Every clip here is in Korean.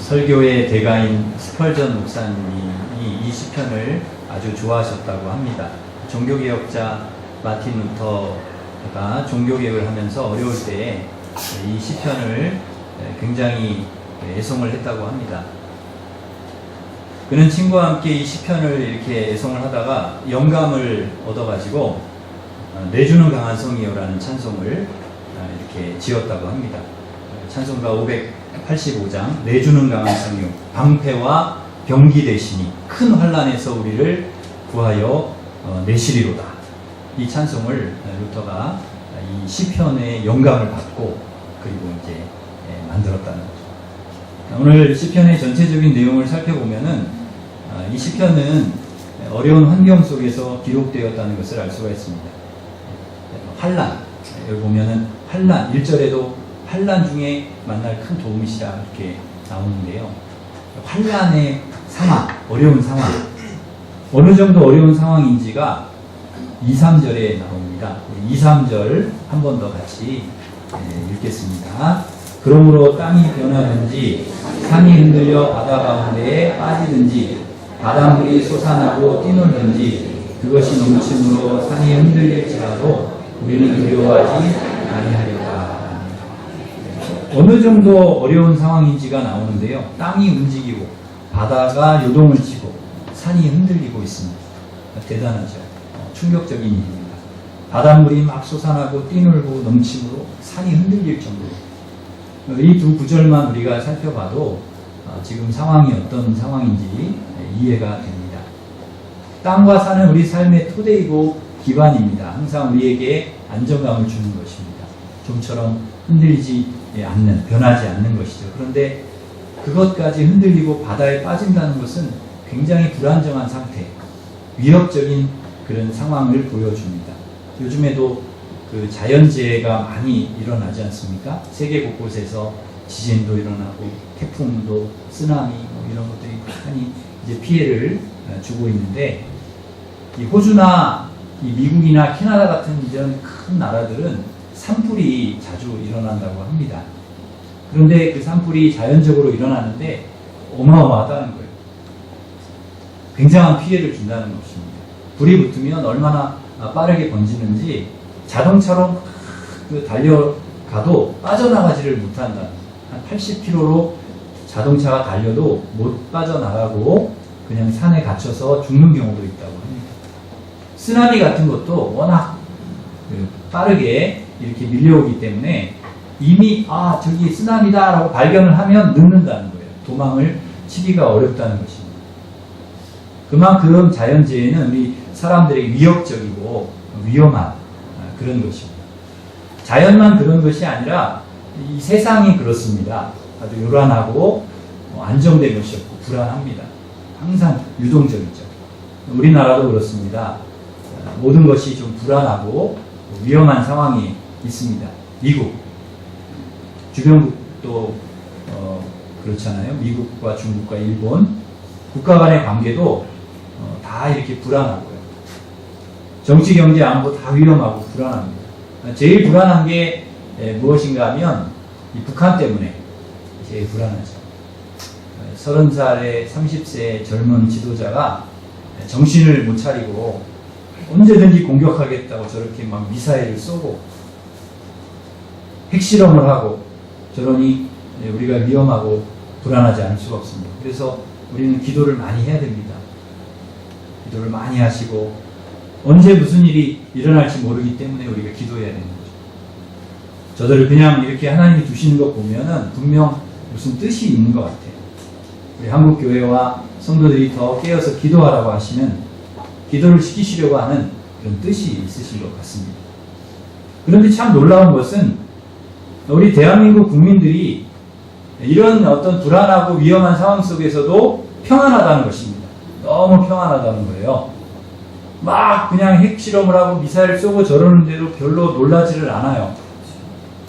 설교의 대가인 스펄전 목사님이 이 시편을 아주 좋아하셨다고 합니다. 종교개혁자 마틴 루터가 종교개혁을 하면서 어려울 때에 이 시편을 굉장히 애송을 했다고 합니다. 그는 친구와 함께 이 시편을 이렇게 애송을 하다가 영감을 얻어가지고 내주는 강한 성이요라는 찬송을 이렇게 지었다고 합니다. 찬송가 585장 내주는 강한 성이요 방패와 병기 되시니 큰 환난에서 우리를 구하여 내시리로다. 이 찬송을 루터가 이 시편의 영감을 받고 그리고 이제 만들었다는 거죠. 오늘 시편의 전체적인 내용을 살펴보면은 이 시편은 어려운 환경 속에서 기록되었다는 것을 알 수가 있습니다. 환난, 여기 보면은 환난, 1절에도 환난 중에 만날 큰 도움이시라 이렇게 나오는데요. 환난의 상황, 어려운 상황, 어느 정도 어려운 상황인지가 2, 3절에 나옵니다. 2, 3절 한 번 더 같이 읽겠습니다. 그러므로 땅이 변하든지 산이 흔들려 바다 가운데에 빠지든지 바닷물이 솟아나고 뛰놀든지 그것이 넘침으로 산이 흔들릴지라도 우리는 두려워하지 아니하리라. 어느 정도 어려운 상황인지가 나오는데요. 땅이 움직이고 바다가 요동을 치고 산이 흔들리고 있습니다. 대단하죠. 충격적인 일입니다. 바닷물이 막 솟아나고 뛰놀고 넘침으로 산이 흔들릴 정도로 이 두 구절만 우리가 살펴봐도 지금 상황이 어떤 상황인지 이해가 됩니다. 땅과 산은 우리 삶의 토대이고 기반입니다. 항상 우리에게 안정감을 주는 것입니다. 좀처럼 흔들리지 않는, 변하지 않는 것이죠. 그런데 그것까지 흔들리고 바다에 빠진다는 것은 굉장히 불안정한 상태, 위협적인 그런 상황을 보여줍니다. 요즘에도 그 자연재해가 많이 일어나지 않습니까? 세계 곳곳에서 지진도 일어나고 태풍도 쓰나미 이런 것들이 많이 이제 피해를 주고 있는데 이 호주나 이 미국이나 캐나다 같은 이런 큰 나라들은 산불이 자주 일어난다고 합니다. 그런데 그 산불이 자연적으로 일어나는데 어마어마하다는 거예요. 굉장한 피해를 준다는 것입니다. 불이 붙으면 얼마나 빠르게 번지는지 자동차로 달려가도 빠져나가지를 못한다. 한 80km로 자동차가 달려도 못 빠져나가고 그냥 산에 갇혀서 죽는 경우도 있다고 합니다. 쓰나미 같은 것도 워낙 빠르게 이렇게 밀려오기 때문에 이미 저기 쓰나미다 라고 발견을 하면 늦는다는 거예요. 도망을 치기가 어렵다는 것입니다. 그만큼 자연재해는 우리 사람들에게 위협적이고 위험한 그런 것입니다. 자연만 그런 것이 아니라 이 세상이 그렇습니다. 아주 요란하고 안정된 것이 없고 불안합니다. 항상 유동적이죠. 우리나라도 그렇습니다. 모든 것이 좀 불안하고 위험한 상황이 있습니다. 미국, 주변국도 그렇잖아요. 미국과 중국과 일본, 국가 간의 관계도 다 이렇게 불안하고요. 정치, 경제, 안보 다 위험하고 불안합니다. 제일 불안한 게 무엇인가 하면 이 북한 때문에 제일 불안하죠. 30살에 30세 젊은 지도자가 정신을 못 차리고 언제든지 공격하겠다고 저렇게 막 미사일을 쏘고 핵실험을 하고 저러니 우리가 위험하고 불안하지 않을 수가 없습니다. 그래서 우리는 기도를 많이 해야 됩니다. 기도를 많이 하시고 언제 무슨 일이 일어날지 모르기 때문에 우리가 기도해야 되는 거죠. 저들을 그냥 이렇게 하나님이 두시는 것 보면은 분명 무슨 뜻이 있는 것 같아요. 우리 한국교회와 성도들이 더 깨어서 기도하라고 하시는, 기도를 시키시려고 하는 그런 뜻이 있으신 것 같습니다. 그런데 참 놀라운 것은 우리 대한민국 국민들이 이런 어떤 불안하고 위험한 상황 속에서도 평안하다는 것입니다. 너무 평안하다는 거예요. 막 그냥 핵실험을 하고 미사일 쏘고 저러는데도 별로 놀라지를 않아요.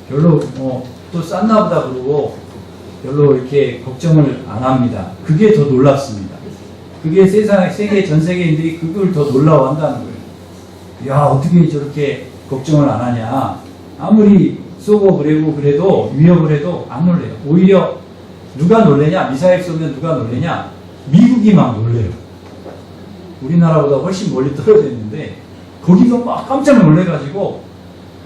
별로 또 쐈나 보다 그러고 별로 이렇게 걱정을 안 합니다. 그게 더 놀랍습니다. 그게 세계 전 세계인들이 그걸 더 놀라워한다는 거예요. 야, 어떻게 저렇게 걱정을 안 하냐. 아무리 쏘고 그래도 위협을 해도 안 놀래요. 오히려 누가 놀래냐? 미사일 쏘면 누가 놀래냐? 미국이 막 놀래요. 우리나라보다 훨씬 멀리 떨어져 있는데 거기서 막 깜짝 놀래가지고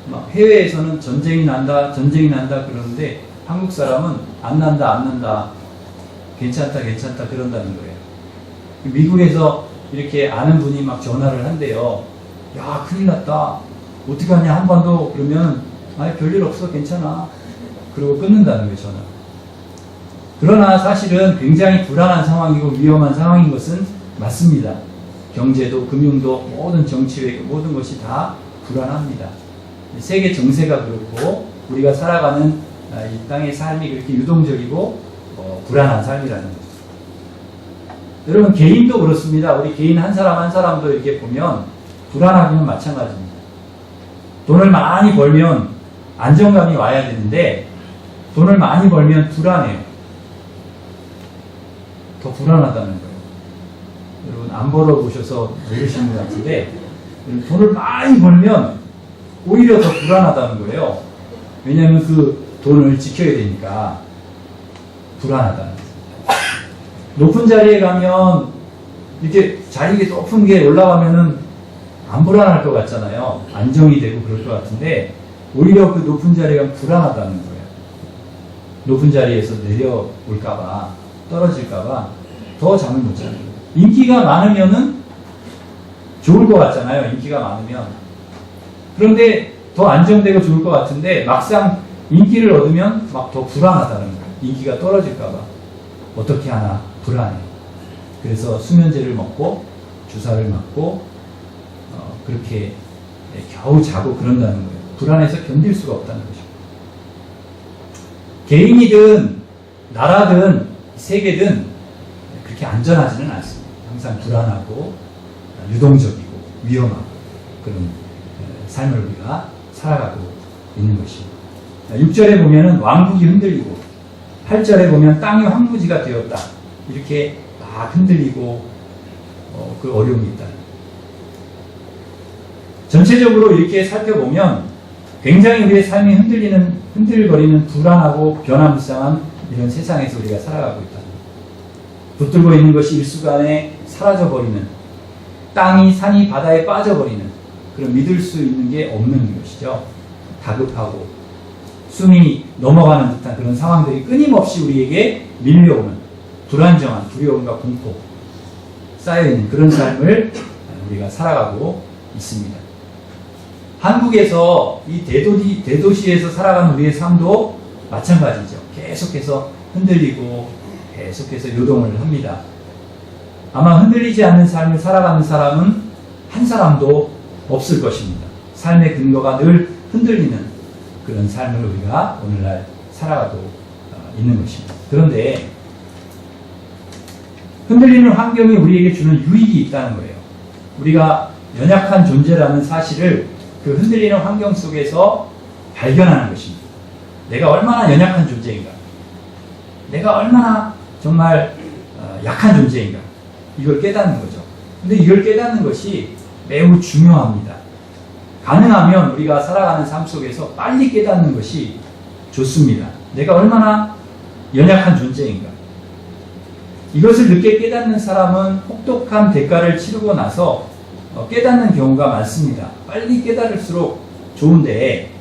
막 해외에서는 전쟁이 난다 그러는데 한국 사람은 안 난다 괜찮다 그런다는 거예요. 미국에서 이렇게 아는 분이 막 전화를 한대요. 야, 큰일 났다. 어떡하냐, 한반도. 그러면 아니 별일 없어, 괜찮아. 그러고 끊는다는 거예요, 전화. 그러나 사실은 굉장히 불안한 상황이고 위험한 상황인 것은 맞습니다. 경제도 금융도 모든 정치 외교 모든 것이 다 불안합니다. 세계 정세가 그렇고 우리가 살아가는 이 땅의 삶이 그렇게 유동적이고 불안한 삶이라는 거죠. 여러분, 개인도 그렇습니다. 우리 개인 한 사람 한 사람도 이렇게 보면 불안하기는 마찬가지입니다. 돈을 많이 벌면 안정감이 와야 되는데 돈을 많이 벌면 불안해요. 더 불안하다는 거예요. 여러분, 안 벌어보셔서 모르시는 것 같은데 돈을 많이 벌면 오히려 더 불안하다는 거예요. 왜냐하면 그 돈을 지켜야 되니까 불안하다는 거예요. 높은 자리에 가면 이렇게 자리가 높은 게 올라가면은 안 불안할 것 같잖아요. 안정이 되고 그럴 것 같은데 오히려 그 높은 자리가 불안하다는 거예요. 높은 자리에서 내려올까봐, 떨어질까봐 더 잠을 못 자는 거예요. 인기가 많으면은 좋을 것 같잖아요. 인기가 많으면. 그런데 더 안정되고 좋을 것 같은데 막상 인기를 얻으면 막 더 불안하다는 거예요. 인기가 떨어질까봐. 어떻게 하나 불안해. 그래서 수면제를 먹고 주사를 맞고 그렇게 겨우 자고 그런다는 거예요. 불안해서 견딜 수가 없다는 거죠. 개인이든 나라든 세계든 그렇게 안전하지는 않습니다. 항상 불안하고 유동적이고 위험하고 그런 삶을 우리가 살아가고 있는 것입니다. 6절에 보면은 왕국이 흔들리고 8절에 보면 땅이 황무지가 되었다. 이렇게 막 흔들리고 그 어려움이 있다. 전체적으로 이렇게 살펴보면 굉장히 우리의 삶이 흔들거리는 불안하고 변화무쌍한 이런 세상에서 우리가 살아가고 있다. 붙들고 있는 것이 일순간에 사라져버리는, 땅이 산이 바다에 빠져버리는 그런 믿을 수 있는 게 없는 것이죠. 다급하고 숨이 넘어가는 듯한 그런 상황들이 끊임없이 우리에게 밀려오는 불안정한 두려움과 공포 쌓여있는 그런 삶을 우리가 살아가고 있습니다. 한국에서 이 대도시에서 살아가는 우리의 삶도 마찬가지죠. 계속해서 흔들리고 계속해서 요동을 합니다. 아마 흔들리지 않는 삶을 살아가는 사람은 한 사람도 없을 것입니다. 삶의 근거가 늘 흔들리는 그런 삶을 우리가 오늘날 살아가고 있는 것입니다. 그런데 흔들리는 환경이 우리에게 주는 유익이 있다는 거예요. 우리가 연약한 존재라는 사실을 그 흔들리는 환경 속에서 발견하는 것입니다. 내가 얼마나 연약한 존재인가, 내가 얼마나 정말 약한 존재인가, 이걸 깨닫는 거죠. 근데 이걸 깨닫는 것이 매우 중요합니다. 가능하면 우리가 살아가는 삶 속에서 빨리 깨닫는 것이 좋습니다. 내가 얼마나 연약한 존재인가. 이것을 늦게 깨닫는 사람은 혹독한 대가를 치르고 나서 깨닫는 경우가 많습니다. 빨리 깨달을수록 좋은데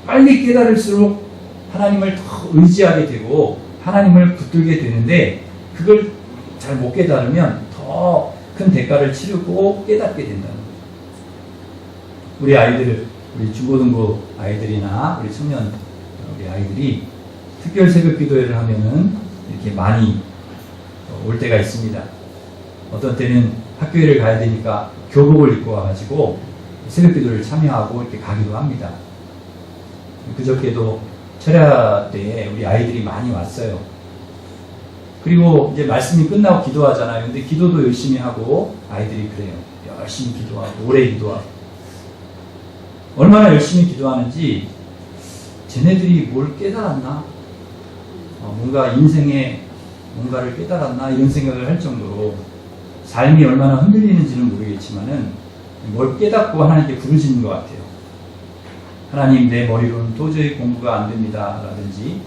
빨리 깨달을수록 하나님을 더 의지하게 되고 하나님을 붙들게 되는데 그걸 잘 못 깨달으면 더 큰 대가를 치르고 깨닫게 된다는 거예요. 우리 아이들, 우리 중고등부 아이들이나 우리 청년 우리 아이들이 특별 새벽 기도회를 하면은 이렇게 많이 올 때가 있습니다. 어떤 때는 학교를 가야 되니까 교복을 입고 와가지고 새벽 기도를 참여하고 이렇게 가기도 합니다. 그저께도 철야 때에 우리 아이들이 많이 왔어요. 그리고 이제 말씀이 끝나고 기도하잖아요. 근데 기도도 열심히 하고 아이들이 그래요. 열심히 기도하고 오래 기도하고 얼마나 열심히 기도하는지 쟤네들이 뭘 깨달았나? 뭔가 인생에 뭔가를 깨달았나? 이런 생각을 할 정도로 삶이 얼마나 흔들리는지는 모르겠지만은 뭘 깨닫고 하나님께 부르짖는 것 같아요. 하나님, 내 머리로는 도저히 공부가 안 됩니다. 라든지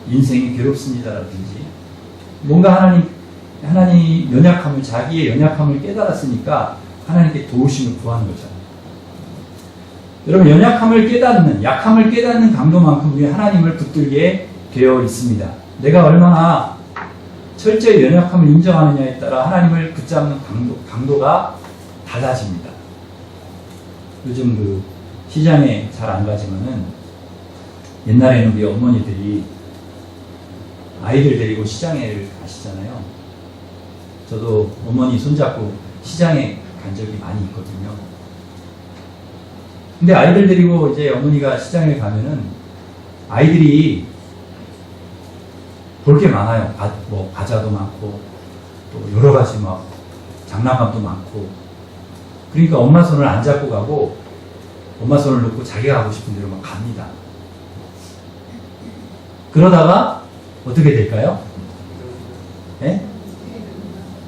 인생이 괴롭습니다라든지 뭔가 하나님 연약함을, 자기의 연약함을 깨달았으니까 하나님께 도우심을 구하는 거죠. 여러분, 연약함을 깨닫는, 약함을 깨닫는 강도만큼 우리 하나님을 붙들게 되어 있습니다. 내가 얼마나 철저히 연약함을 인정하느냐에 따라 하나님을 붙잡는 강도가 달라집니다. 요즘 그 시장에 잘 안 가지만은 옛날에는 우리 어머니들이 아이들 데리고 시장에 가시잖아요. 저도 어머니 손잡고 시장에 간 적이 많이 있거든요. 근데 아이들 데리고 이제 어머니가 시장에 가면은 아이들이 볼 게 많아요. 뭐 과자도 많고 또 여러 가지 막 장난감도 많고. 그러니까 엄마 손을 안 잡고 가고 엄마 손을 놓고 자기가 가고 싶은 대로 막 갑니다. 그러다가 어떻게 될까요? 네?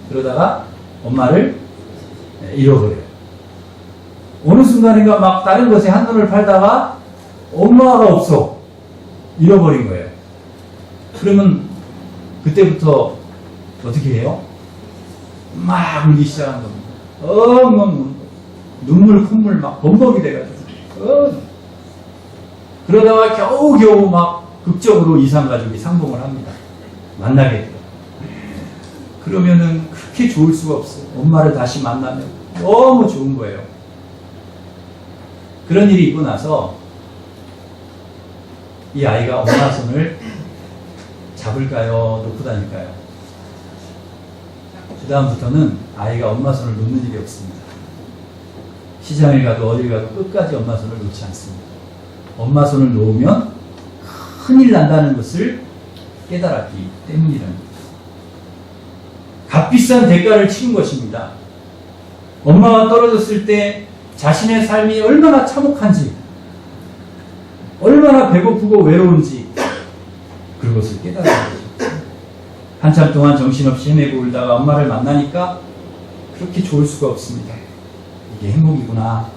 그러다가 엄마를 잃어버려요. 어느 순간인가 막 다른 것에 한눈을 팔다가 엄마가 없어. 잃어버린 거예요. 그러면 그때부터 어떻게 해요? 막 울기 시작한 겁니다. 눈물, 콧물 막 범벅이 돼가지고. 그러다가 겨우겨우 막 극적으로 이산가족이 상봉을 합니다. 만나게 돼요. 그러면은 그렇게 좋을 수가 없어요. 엄마를 다시 만나면 너무 좋은 거예요. 그런 일이 있고 나서 이 아이가 엄마 손을 잡을까요? 놓고 다닐까요? 그 다음부터는 아이가 엄마 손을 놓는 일이 없습니다. 시장에 가도 어딜 가도 끝까지 엄마 손을 놓지 않습니다. 엄마 손을 놓으면 큰일 난다는 것을 깨달았기 때문이랍니다. 값비싼 대가를 치른 것입니다. 엄마가 떨어졌을 때 자신의 삶이 얼마나 참혹한지, 얼마나 배고프고 외로운지 그것을 깨달은 거죠. 한참 동안 정신없이 헤매고 울다가 엄마를 만나니까 그렇게 좋을 수가 없습니다. 이게 행복이구나.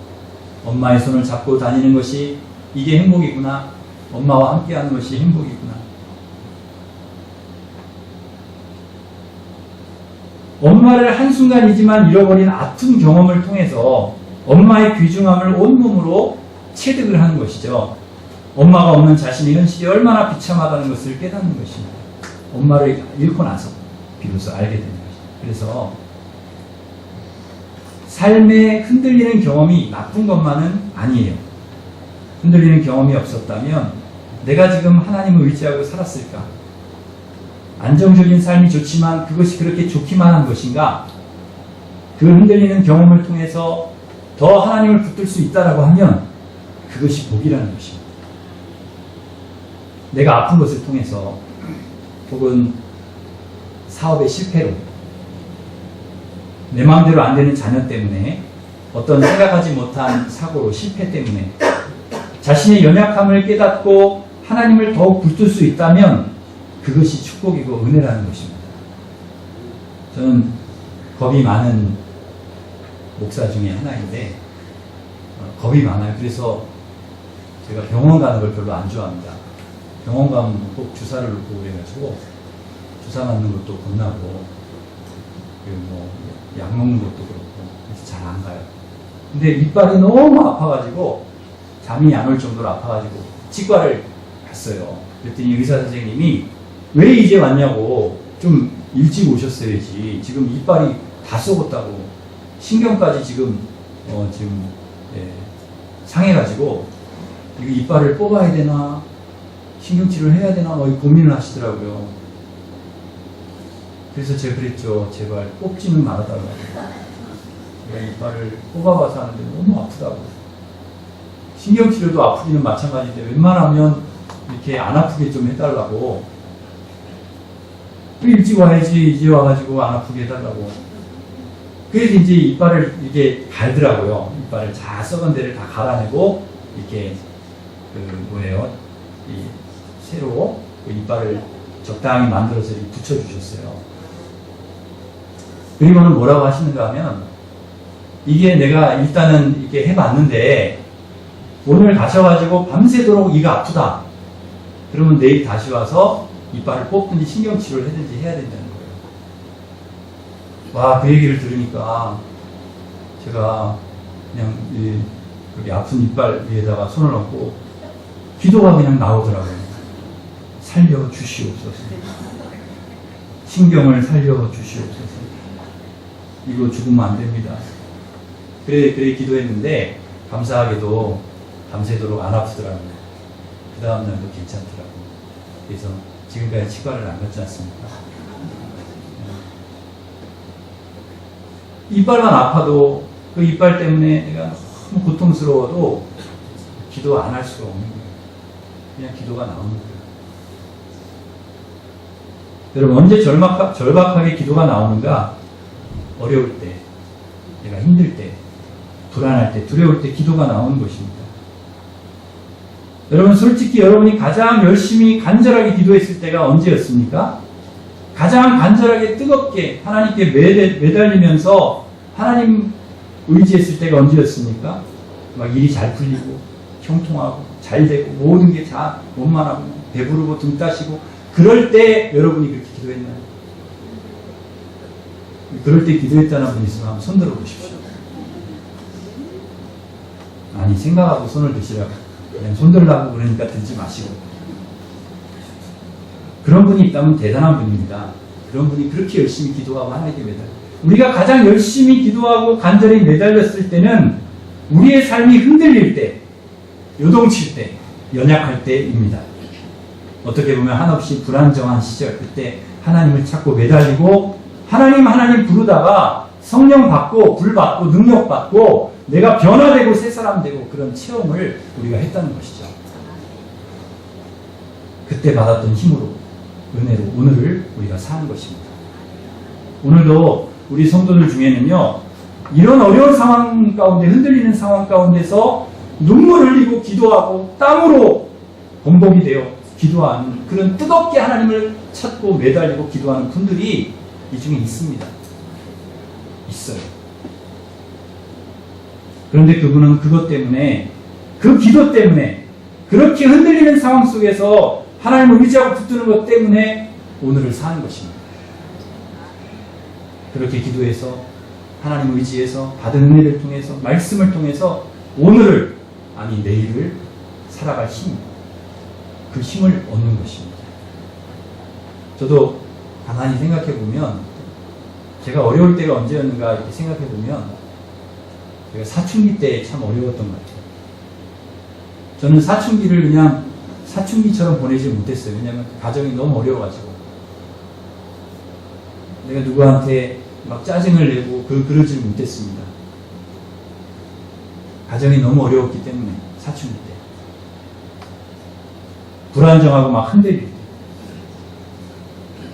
엄마의 손을 잡고 다니는 것이 이게 행복이구나. 엄마와 함께하는 것이 행복이구나. 엄마를 한순간이지만 잃어버린 아픈 경험을 통해서 엄마의 귀중함을 온몸으로 체득을 하는 것이죠. 엄마가 없는 자신의 현실이 얼마나 비참하다는 것을 깨닫는 것입니다. 엄마를 잃고 나서 비로소 알게 되는 것입니다. 그래서 삶에 흔들리는 경험이 나쁜 것만은 아니에요. 흔들리는 경험이 없었다면 내가 지금 하나님을 의지하고 살았을까? 안정적인 삶이 좋지만 그것이 그렇게 좋기만 한 것인가? 그 흔들리는 경험을 통해서 더 하나님을 붙들 수 있다라고 하면 그것이 복이라는 것입니다. 내가 아픈 것을 통해서 혹은 사업의 실패로 내 마음대로 안 되는 자녀 때문에 어떤 생각하지 못한 사고로 실패 때문에 자신의 연약함을 깨닫고 하나님을 더욱 붙들 수 있다면 그것이 축복이고 은혜라는 것입니다. 저는 겁이 많은 목사 중에 하나인데 겁이 많아요. 그래서 제가 병원 가는 걸 별로 안 좋아합니다. 병원 가면 꼭 주사를 놓고 그래가지고 주사 맞는 것도 겁나고 그리고 뭐 약 먹는 것도 그렇고 그래서 잘 안 가요. 근데 이빨이 너무 아파가지고 잠이 안 올 정도로 아파가지고 치과를 갔어요. 그랬더니 의사 선생님이 왜 이제 왔냐고, 좀 일찍 오셨어야지. 지금 이빨이 다 썩었다고. 신경까지 지금 상해가지고 이거 이빨을 뽑아야 되나 신경치료를 해야 되나 고민을 하시더라고요. 그래서 제가 그랬죠. 제발 뽑지는 말아달라고. 제가 이빨을 뽑아봐서 하는데 너무 아프다고. 신경치료도 아프기는 마찬가지인데 웬만하면 이렇게 안 아프게 좀 해달라고. 일찍 와야지. 이제 와가지고 안 아프게 해달라고. 그래서 이제 이빨을 이렇게 갈더라고요. 이빨을 다 썩은 데를 다 갈아내고 이렇게 새로 그 이빨을 적당히 만들어서 이렇게 붙여주셨어요. 그리고는 뭐라고 하시는가 하면 이게 내가 일단은 이렇게 해봤는데 오늘 가셔가지고 밤새도록 이가 아프다. 그러면 내일 다시 와서 이빨을 뽑든지 신경치료를 하든지 해야 된다는 거예요. 와, 그 얘기를 들으니까 제가 그냥 그렇게 아픈 이빨 위에다가 손을 얹고 기도가 그냥 나오더라고요. 살려주시옵소서. 신경을 살려주시옵소서. 이거 죽으면 안 됩니다. 그래 기도했는데 감사하게도 밤새도록 안 아프더라고요. 그 다음날도 괜찮더라고요. 그래서 지금까지 치과를 안 갔지 않습니까? 이빨만 아파도 그 이빨 때문에 내가 너무 고통스러워도 기도 안 할 수가 없는 거예요. 그냥 기도가 나오는 거예요. 여러분, 언제 절박하게 기도가 나오는가? 어려울 때, 내가 힘들 때, 불안할 때, 두려울 때 기도가 나오는 것입니다. 여러분, 솔직히 여러분이 가장 열심히 간절하게 기도했을 때가 언제였습니까? 가장 간절하게 뜨겁게 하나님께 매달리면서 하나님 의지했을 때가 언제였습니까? 막 일이 잘 풀리고 형통하고 잘 되고 모든 게 다 원만하고 배부르고 등 따시고 그럴 때 여러분이 그렇게 기도했나요? 그럴 때 기도했다는 분 있으면 한번 손 들어보십시오. 아니, 생각하고 손을 드시라고. 그냥 손 들라고 그러니까 들지 마시고. 그런 분이 있다면 대단한 분입니다. 그런 분이 그렇게 열심히 기도하고 하나님께 매달려. 우리가 가장 열심히 기도하고 간절히 매달렸을 때는 우리의 삶이 흔들릴 때, 요동칠 때, 연약할 때입니다. 어떻게 보면 한없이 불안정한 시절, 그때 하나님을 찾고 매달리고 하나님 부르다가 성령 받고 불 받고 능력 받고 내가 변화되고 새 사람 되고 그런 체험을 우리가 했다는 것이죠. 그때 받았던 힘으로, 은혜로 오늘을 우리가 사는 것입니다. 오늘도 우리 성도들 중에는요, 이런 어려운 상황 가운데, 흔들리는 상황 가운데서 눈물 흘리고 기도하고 땀으로 번복이 되어 기도하는 그런 뜨겁게 하나님을 찾고 매달리고 기도하는 분들이 이 중에 있습니다. 있어요. 그런데 그분은 그것 때문에, 그 기도 때문에, 그렇게 흔들리는 상황 속에서 하나님을 의지하고 붙드는 것 때문에 오늘을 사는 것입니다. 그렇게 기도해서 하나님을 의지해서 받은 은혜를 통해서 말씀을 통해서 오늘을, 아니 내일을 살아갈 힘, 그 힘을 얻는 것입니다. 저도 가만히 생각해 보면 제가 어려울 때가 언제였는가 이렇게 생각해 보면 제가 사춘기 때 참 어려웠던 것 같아요. 저는 사춘기를 그냥 사춘기처럼 보내지 못했어요. 왜냐하면 가정이 너무 어려워가지고 내가 누구한테 막 짜증을 내고 그러지 못했습니다. 가정이 너무 어려웠기 때문에 사춘기 때 불안정하고 막 흔들릴 때.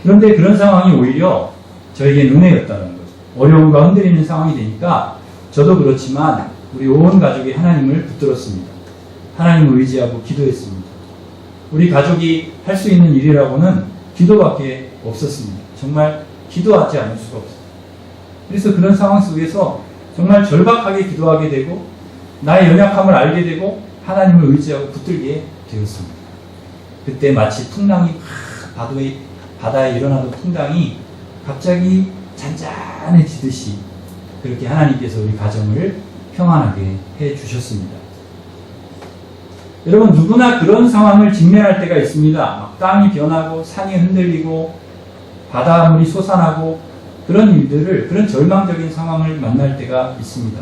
그런데 그런 상황이 오히려 저에겐 은혜였다는 거죠. 어려움과 흔들리는 상황이 되니까 저도 그렇지만 우리 온 가족이 하나님을 붙들었습니다. 하나님을 의지하고 기도했습니다. 우리 가족이 할 수 있는 일이라고는 기도밖에 없었습니다. 정말 기도하지 않을 수가 없어요. 그래서 그런 상황 속에서 정말 절박하게 기도하게 되고 나의 연약함을 알게 되고 하나님을 의지하고 붙들게 되었습니다. 그때 마치 풍랑이 바다에 일어나던 풍랑이 갑자기 잔잔해지듯이 그렇게 하나님께서 우리 가정을 평안하게 해주셨습니다. 여러분, 누구나 그런 상황을 직면할 때가 있습니다. 막 땅이 변하고 산이 흔들리고 바닷물이 솟아나고 그런 일들을, 그런 절망적인 상황을 만날 때가 있습니다.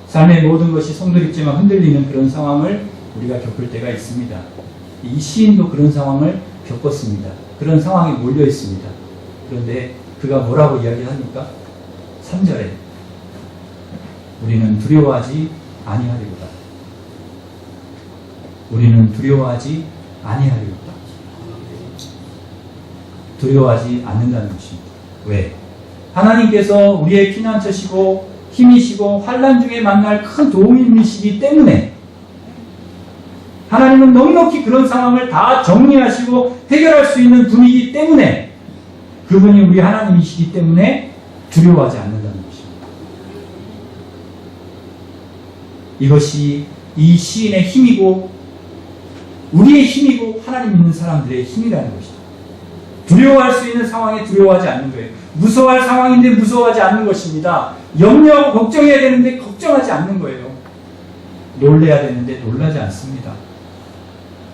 삶의 모든 것이 송두리째 흔들리는 그런 상황을 우리가 겪을 때가 있습니다. 이 시인도 그런 상황을 겪었습니다. 그런 상황에 몰려 있습니다. 그런데 그가 뭐라고 이야기합니까? 3절에 우리는 두려워하지 아니하리로다. 우리는 두려워하지 아니하리로다. 두려워하지 않는다는 것입니다. 왜? 하나님께서 우리의 피난처시고 힘이시고 환난 중에 만날 큰 도움이시기 때문에, 하나님은 넉넉히 그런 상황을 다 정리하시고 해결할 수 있는 분이기 때문에, 그분이 우리 하나님이시기 때문에 두려워하지 않는다는 것입니다. 이것이 이 시인의 힘이고 우리의 힘이고 하나님 믿는 사람들의 힘이라는 것이죠. 두려워할 수 있는 상황에 두려워하지 않는 거예요. 무서워할 상황인데 무서워하지 않는 것입니다. 염려하고 걱정해야 되는데 걱정하지 않는 거예요. 놀래야 되는데 놀라지 않습니다.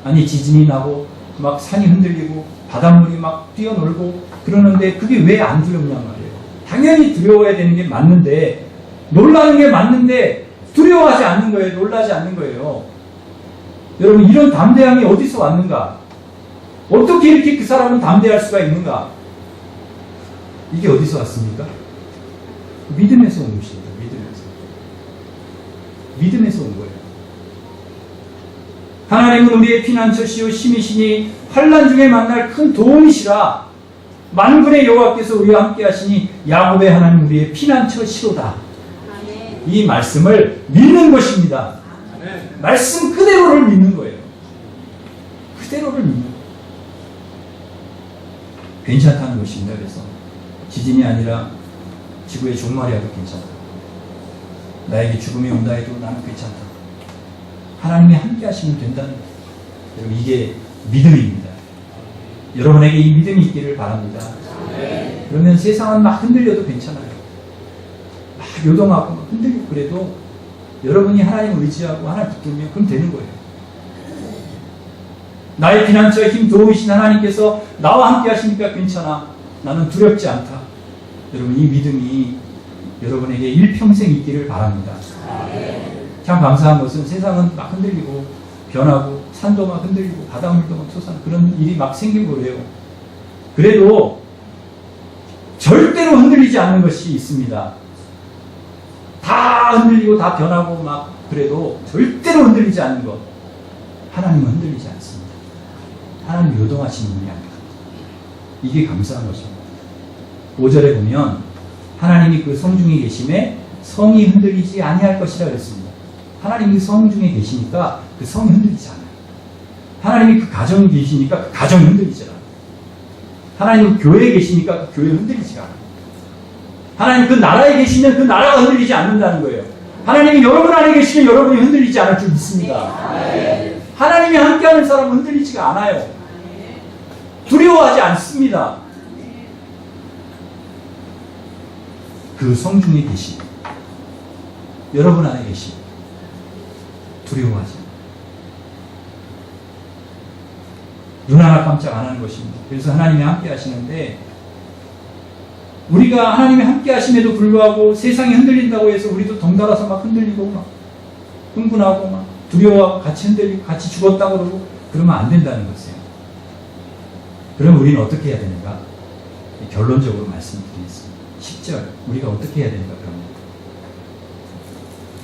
아니 지진이 나고 막 산이 흔들리고 바닷물이 막 뛰어놀고 그러는데 그게 왜 안 두렵냔 말이에요. 당연히 두려워해야 되는 게 맞는데 놀라는 게 맞는데 두려워하지 않는 거예요. 놀라지 않는 거예요. 여러분 이런 담대함이 어디서 왔는가? 어떻게 이렇게 그 사람은 담대할 수가 있는가? 이게 어디서 왔습니까? 믿음에서 온 것입니다. 믿음에서 온 거예요. 하나님은 우리의 피난처시요 힘이시니 환난 중에 만날 큰 도움이시라. 만군의 여호와께서 우리와 함께 하시니 야곱의 하나님 우리의 피난처시로다. 이 말씀을 믿는 것입니다. 말씀 그대로를 믿는 거예요. 그대로를 믿는 거예요. 괜찮다는 것입니다. 그래서 지진이 아니라 지구의 종말이라도 괜찮다. 나에게 죽음이 온다 해도 나는 괜찮다. 하나님이 함께 하시면 된다는 거예요. 여러분 이게 믿음입니다. 여러분에게 이 믿음이 있기를 바랍니다. 그러면 세상은 막 흔들려도 괜찮아요. 막 요동하고 막 흔들리고 그래도 여러분이 하나님을 의지하고 하나님 붙들면 그럼 되는 거예요. 나의 피난처에 힘 도우이신 하나님께서 나와 함께 하시니까 괜찮아. 나는 두렵지 않다. 여러분 이 믿음이 여러분에게 일평생 있기를 바랍니다. 참 감사한 것은 세상은 막 흔들리고 변하고 산도 막 흔들리고 바닷물도 막 솟아나고 그런 일이 막 생기고 그래요. 그래도 절대로 흔들리지 않는 것이 있습니다. 다 흔들리고 다 변하고 막 그래도 절대로 흔들리지 않는 것. 하나님은 흔들리지 않습니다. 하나님 요동하시는 분이 아닙니다. 이게 감사한 것입니다. 5절에 보면 하나님이 그 성중에 계심에 성이 흔들리지 아니할 것이라 그랬습니다. 하나님이 성 중에 계시니까 그 성이 흔들리지 않아요. 하나님이 그 가정에 계시니까 그 가정이 흔들리지 않아요. 하나님이 교회에 계시니까 그 교회가 흔들리지 않아요. 하나님 그 나라에 계시면 그 나라가 흔들리지 않는다는 거예요. 하나님이 여러분 안에 계시면 여러분이 흔들리지 않을 줄 믿습니다. 하나님이 함께하는 사람은 흔들리지가 않아요. 두려워하지 않습니다. 그 성중에 계시 여러분 안에 계시 두려워하지 않아요. 눈 하나 깜짝 안 하는 것입니다. 그래서 하나님이 함께 하시는데 우리가 하나님이 함께 하심에도 불구하고 세상이 흔들린다고 해서 우리도 덩달아서 막 흔들리고 막 흥분하고 막 두려워하고 같이 흔들리고 같이 죽었다고 그러고 그러면 안 된다는 것이에요. 그럼 우리는 어떻게 해야 되는가? 결론적으로 말씀드리겠습니다. 10절 우리가 어떻게 해야 되는가 그러면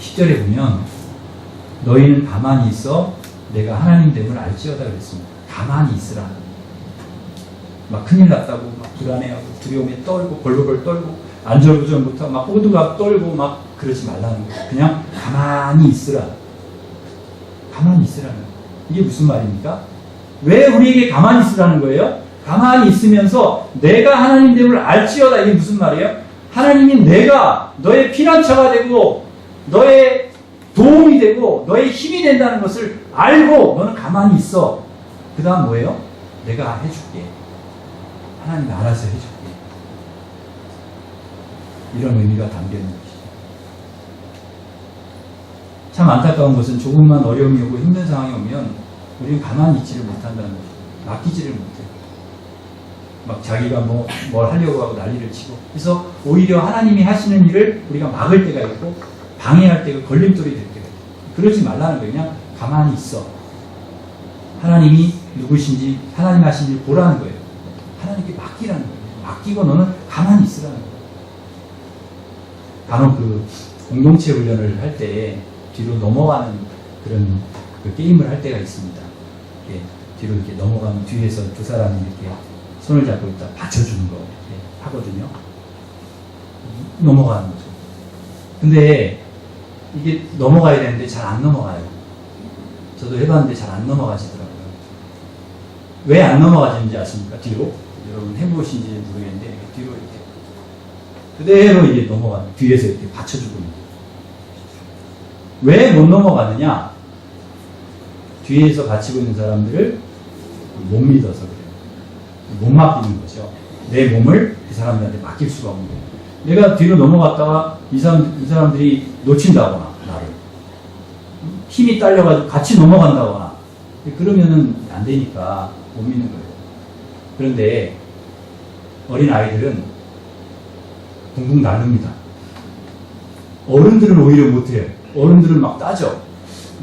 10절에 보면 너희는 가만히 있어 내가 하나님 됨을 알지어다 그랬습니다. 가만히 있으라. 막 큰일 났다고 막 불안해하고 두려움에 떨고 벌벌벌 떨고 안절부절부터 막 호두갑 떨고 막 그러지 말라는 거예요. 그냥 가만히 있으라. 가만히 있으라는 거예요. 이게 무슨 말입니까? 왜 우리에게 가만히 있으라는 거예요? 가만히 있으면서 내가 하나님 됨을 알지어다. 이게 무슨 말이에요? 하나님이 내가 너의 피난처가 되고 너의 도움이 되고 너의 힘이 된다는 것을 알고 너는 가만히 있어. 그 다음 뭐예요? 내가 해줄게. 하나님이 알아서 해줄게. 이런 의미가 담겨있는 것이죠. 참 안타까운 것은 조금만 어려움이 오고 힘든 상황이 오면 우리는 가만히 있지를 못한다는 거죠. 맡기지를 못해요. 막 자기가 뭘 하려고 하고 난리를 치고. 그래서 오히려 하나님이 하시는 일을 우리가 막을 때가 있고 방해할 때가 걸림돌이 될 때가 있고. 그러지 말라는 거예요. 그냥 가만히 있어. 하나님이 누구신지 하나님 하신 일 보라는 거예요. 하나님께 맡기라는 거예요. 맡기고 너는 가만히 있으라는 거예요. 간혹 그 공동체 훈련을 할 때 뒤로 넘어가는 그런 그 게임을 할 때가 있습니다. 이렇게 뒤로 이렇게 넘어가면 뒤에서 두 사람이 이렇게 손을 잡고 있다 받쳐주는 거 이렇게 하거든요. 넘어가는 거죠. 근데 이게 넘어가야 되는데 잘 안 넘어가요. 저도 해봤는데 잘 안 넘어가시더라고요. 왜 안 넘어가시는지 아십니까? 뒤로? 여러분 해보신지 모르겠는데 뒤로 이렇게 그대로 이게 넘어가는 뒤에서 이렇게 받쳐주고 있는 거예요. 왜 못 넘어가느냐? 뒤에서 받치고 있는 사람들을 못 믿어서 그래요. 못 맡기는 거죠. 내 몸을 그 사람들한테 맡길 수가 없는 거예요. 내가 뒤로 넘어갔다가 이 사람들이 놓친다거나 나를 힘이 딸려가지고 같이 넘어간다거나 그러면은 안 되니까 못 믿는 거예요. 그런데 어린 아이들은 붕붕 나릅니다. 어른들은 오히려 못해요. 어른들은 막 따져.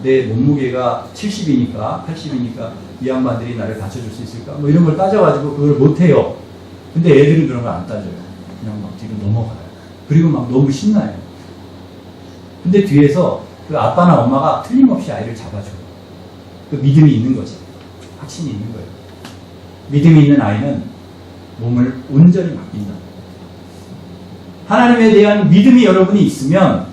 내 몸무게가 70이니까 80이니까 이 양반들이 나를 받쳐줄 수 있을까? 뭐 이런 걸 따져가지고 그걸 못해요. 근데 애들은 그런 걸 안 따져요. 그냥 막 뒤로 넘어가요. 그리고 막 너무 신나요. 근데 뒤에서 그 아빠나 엄마가 틀림없이 아이를 잡아줘요. 그 믿음이 있는 거지. 확신이 있는 거예요. 믿음이 있는 아이는 몸을 온전히 맡긴다. 하나님에 대한 믿음이 여러분이 있으면,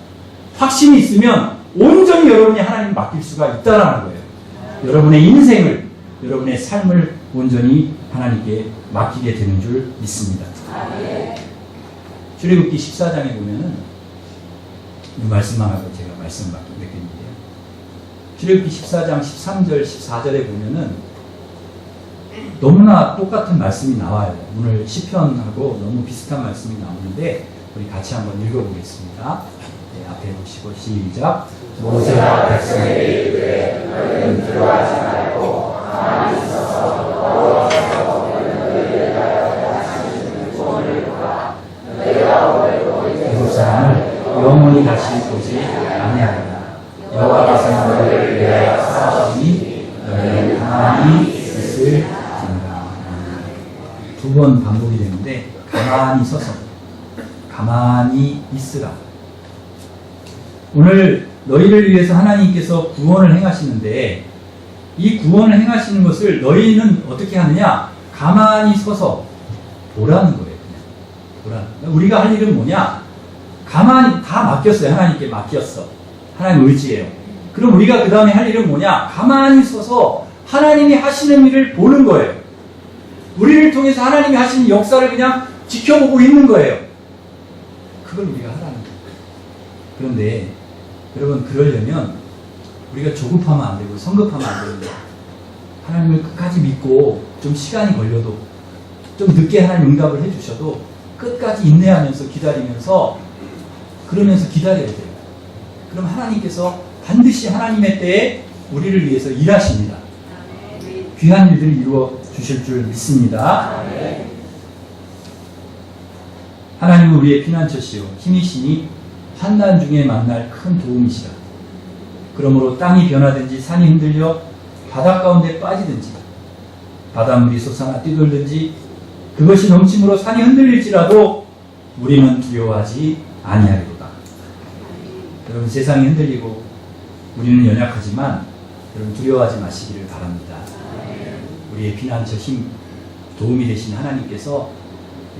확신이 있으면 온전히 여러분이 하나님 맡길 수가 있다라는 거예요. 여러분의 인생을, 여러분의 삶을 온전히 하나님께 맡기게 되는 줄 믿습니다. 출애굽기 14장에 보면은 이 말씀만 하고 제가 말씀을 맺겠는데요. 출애굽기 14장 13절 14절에 보면은 너무나 똑같은 말씀이 나와요. 오늘 시편하고 너무 비슷한 말씀이 나오는데 우리 같이 한번 읽어보겠습니다. 네, 앞에 보시고 시작. 모세가 백성에게 이르되 너희는 두려워하지 말고 가만히 있어서 걸어서 너희를 위하여 다시는 구원을 보라. 너희가 오늘도 애굽 사람을 영원히 다시 보지 아니하리라. 여호와께서 너희를 위하여 싸우시니 너희는 가만히 있을지니라. 두 번 반복이 되는데 가만히 서서 가만히 있으라. 오늘 너희를 위해서 하나님께서 구원을 행하시는데 이 구원을 행하시는 것을 너희는 어떻게 하느냐? 가만히 서서 보라는 거예요. 보라는. 우리가 할 일은 뭐냐? 가만히 다 맡겼어요. 하나님께 맡겼어. 하나님 의지예요. 그럼 우리가 그 다음에 할 일은 뭐냐? 가만히 서서 하나님이 하시는 일을 보는 거예요. 우리를 통해서 하나님이 하시는 역사를 그냥 지켜보고 있는 거예요. 그걸 우리가 하라는 거예요. 그런데 여러분, 그러려면 우리가 조급하면 안 되고 성급하면 안 됩니다. 하나님을 끝까지 믿고 좀 시간이 걸려도 좀 늦게 하나님 응답을 해주셔도 끝까지 인내하면서 기다리면서 그러면서 기다려야 돼요. 그럼 하나님께서 반드시 하나님의 때에 우리를 위해서 일하십니다. 귀한 일들을 이루어 주실 줄 믿습니다. 하나님은 우리의 피난처시요 힘이시니 환난 중에 만날 큰 도움이시라. 그러므로 땅이 변하든지 산이 흔들려 바다 가운데 빠지든지 바닷물이 솟아나 뛰돌든지 그것이 넘침으로 산이 흔들릴지라도 우리는 두려워하지 아니하리로다. 여러분, 세상이 흔들리고 우리는 연약하지만 여러분 두려워하지 마시기를 바랍니다. 우리의 피난처 힘, 도움이 되신 하나님께서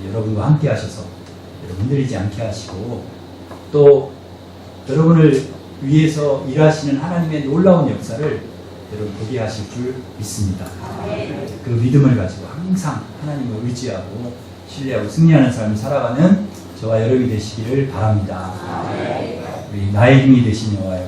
여러분과 함께 하셔서 여러분 흔들리지 않게 하시고 또 여러분을 위해서 일하시는 하나님의 놀라운 역사를 여러분 보게 하실 줄 믿습니다. 그 믿음을 가지고 항상 하나님을 의지하고 신뢰하고 승리하는 삶을 살아가는 저와 여러분이 되시기를 바랍니다. 우리 나의 힘이 되신 여호와여,